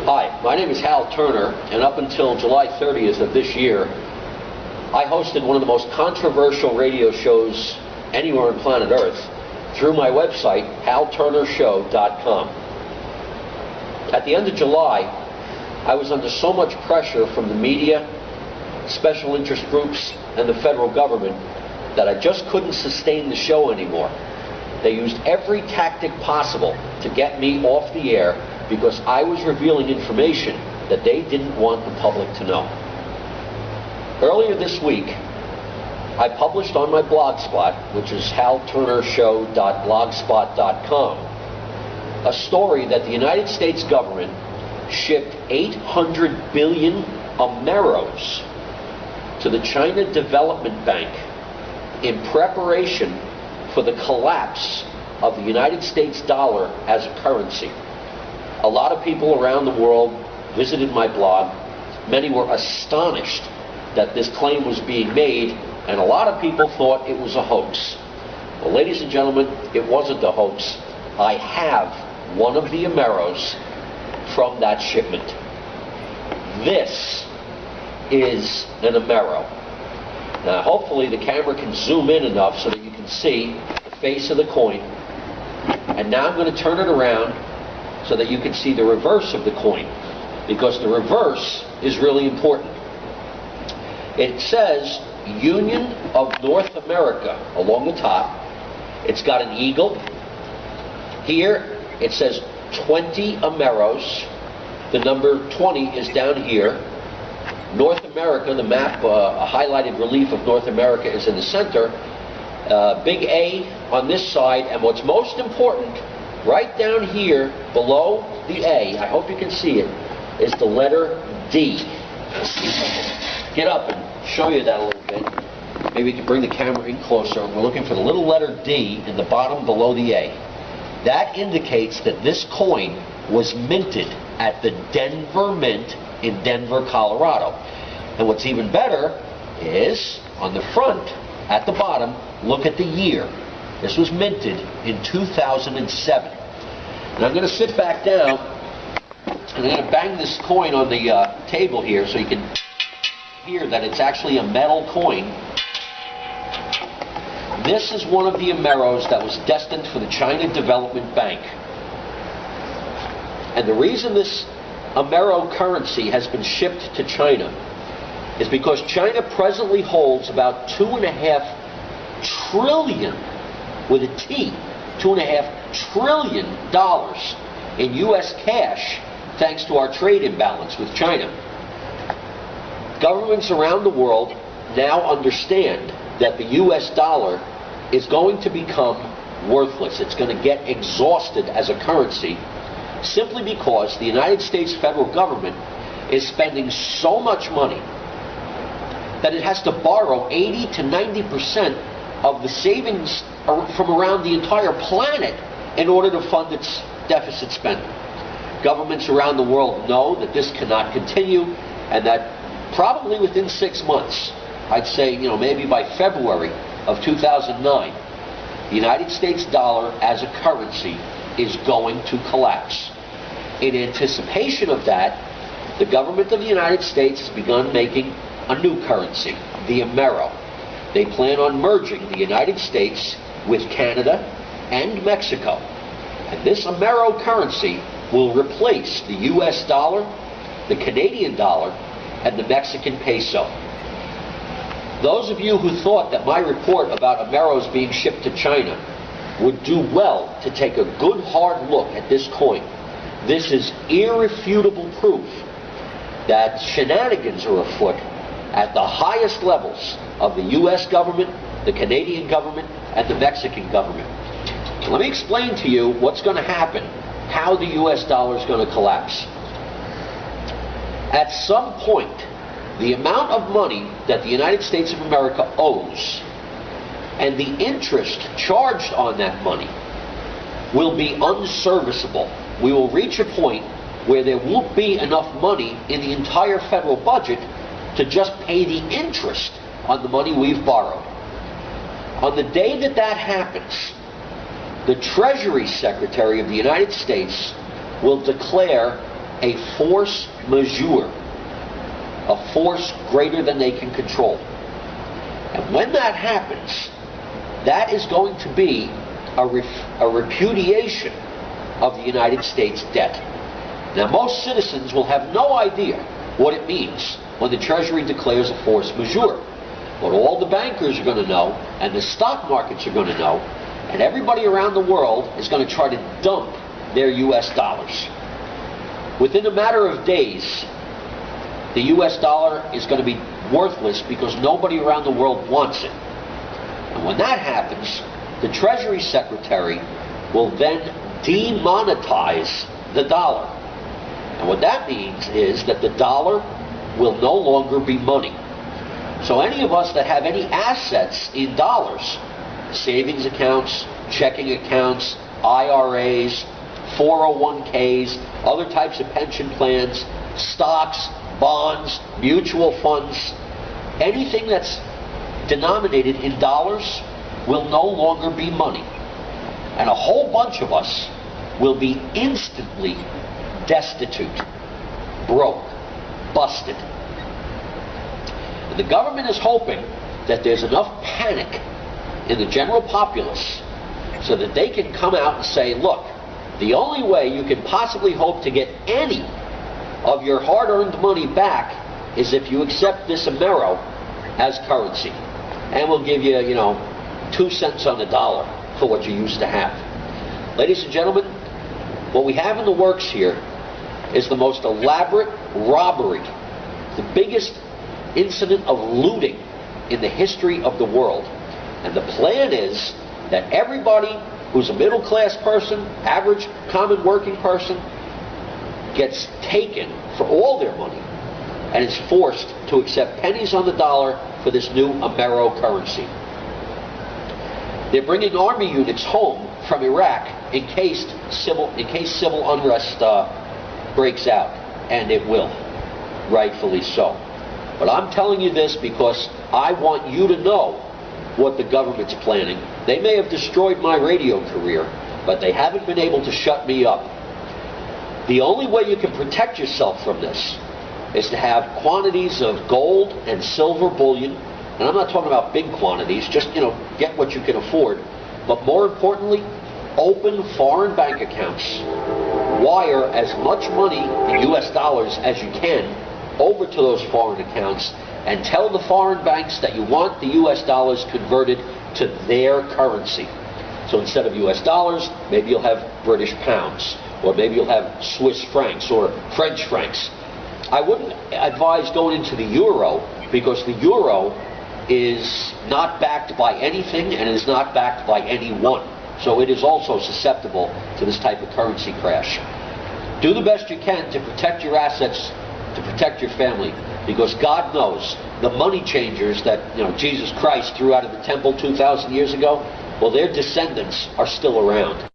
Hi, my name is Hal Turner, and up until July 30th of this year, I hosted one of the most controversial radio shows anywhere on planet Earth through my website, halturnershow.com. At the end of July, I was under so much pressure from the media, special interest groups, and the federal government that I just couldn't sustain the show anymore. They used every tactic possible to get me off the air because I was revealing information that they didn't want the public to know. Earlier this week, I published on my blog spot, which is halturnershow.blogspot.com, a story that the United States government shipped 800 billion Ameros to the China Development Bank in preparation for the collapse of the United States dollar as a currency. A lot of people around the world visited my blog. Many were astonished that this claim was being made, and a lot of people thought it was a hoax. Well, ladies and gentlemen, it wasn't a hoax. I have one of the Ameros from that shipment. This is an Amero. Now, hopefully the camera can zoom in enough so that you can see the face of the coin. And now I'm going to turn it around so that you can see the reverse of the coin, because the reverse is really important. It says Union of North America along the top. It's got an eagle. Here it says 20 Ameros. The number 20 is down here. North America, the map, a highlighted relief of North America is in the center. Big A on this side, and what's most important, right down here below the A, I hope you can see it, is the letter D. Get up and show you that a little bit. Maybe we can bring the camera in closer. We're looking for the little letter D in the bottom below the A. That indicates that this coin was minted at the Denver Mint in Denver, Colorado. And what's even better is, on the front, at the bottom, look at the year. This was minted in 2007. And I'm going to sit back down, and I'm going to bang this coin on the table here so you can hear that it's actually a metal coin. This is one of the Ameros that was destined for the China Development Bank. And the reason this Amero currency has been shipped to China is because China presently holds about $2.5 trillion, with a T, $2.5 trillion in U.S. cash, thanks to our trade imbalance with China. Governments around the world now understand that the U.S. dollar is going to become worthless. It's going to get exhausted as a currency, simply because the United States federal government is spending so much money that it has to borrow 80 to 90% of the savings from around the entire planet in order to fund its deficit spending. Governments around the world know that this cannot continue, and that probably within 6 months, I'd say, maybe by February of 2009, the United States dollar as a currency is going to collapse. In anticipation of that, the government of the United States has begun making a new currency, the Amero. They plan on merging the United States with Canada and Mexico. And this Amero currency will replace the U.S. dollar, the Canadian dollar, and the Mexican peso. Those of you who thought that my report about Ameros being shipped to China would do well to take a good hard look at this coin. This is irrefutable proof that shenanigans are afoot at the highest levels of the U.S. government, the Canadian government, and the Mexican government. Let me explain to you what's going to happen, how the U.S. dollar is going to collapse. At some point, the amount of money that the United States of America owes and the interest charged on that money will be unserviceable. We will reach a point where there won't be enough money in the entire federal budget to just pay the interest on the money we've borrowed. On the day that that happens, the Treasury Secretary of the United States will declare a force majeure, a force greater than they can control. And when that happens, that is going to be a repudiation of the United States debt. Now, most citizens will have no idea what it means when the Treasury declares a force majeure. But all the bankers are going to know, and the stock markets are going to know, and everybody around the world is going to try to dump their U.S. dollars. Within a matter of days, the U.S. dollar is going to be worthless because nobody around the world wants it. And when that happens, the Treasury Secretary will then demonetize the dollar. And what that means is that the dollar will no longer be money. So any of us that have any assets in dollars, savings accounts, checking accounts, IRAs, 401ks, other types of pension plans, stocks, bonds, mutual funds, anything that's denominated in dollars will no longer be money. And a whole bunch of us will be instantly destitute, broke, busted. And the government is hoping that there's enough panic in the general populace so that they can come out and say, look, the only way you can possibly hope to get any of your hard-earned money back is if you accept this Amero as currency. And we'll give you, 2 cents on the dollar for what you used to have. Ladies and gentlemen, what we have in the works here is the most elaborate robbery, the biggest incident of looting in the history of the world. And the plan is that everybody who's a middle-class person, average, common working person, gets taken for all their money and is forced to accept pennies on the dollar for this new Amero currency. They're bringing army units home from Iraq in case civil unrest breaks out, and it will, rightfully so. But I'm telling you this because I want you to know what the government's planning. They may have destroyed my radio career, but they haven't been able to shut me up. The only way you can protect yourself from this is to have quantities of gold and silver bullion. And I'm not talking about big quantities, just, get what you can afford. But more importantly, open foreign bank accounts. Wire as much money in US dollars as you can over to those foreign accounts, and tell the foreign banks that you want the US dollars converted to their currency. So instead of US dollars, maybe you'll have British pounds, or maybe you'll have Swiss francs or French francs. I wouldn't advise going into the euro, because the euro is not backed by anything and is not backed by anyone. So it is also susceptible to this type of currency crash. Do the best you can to protect your assets, to protect your family, because God knows the money changers that Jesus Christ threw out of the temple 2,000 years ago, well, their descendants are still around.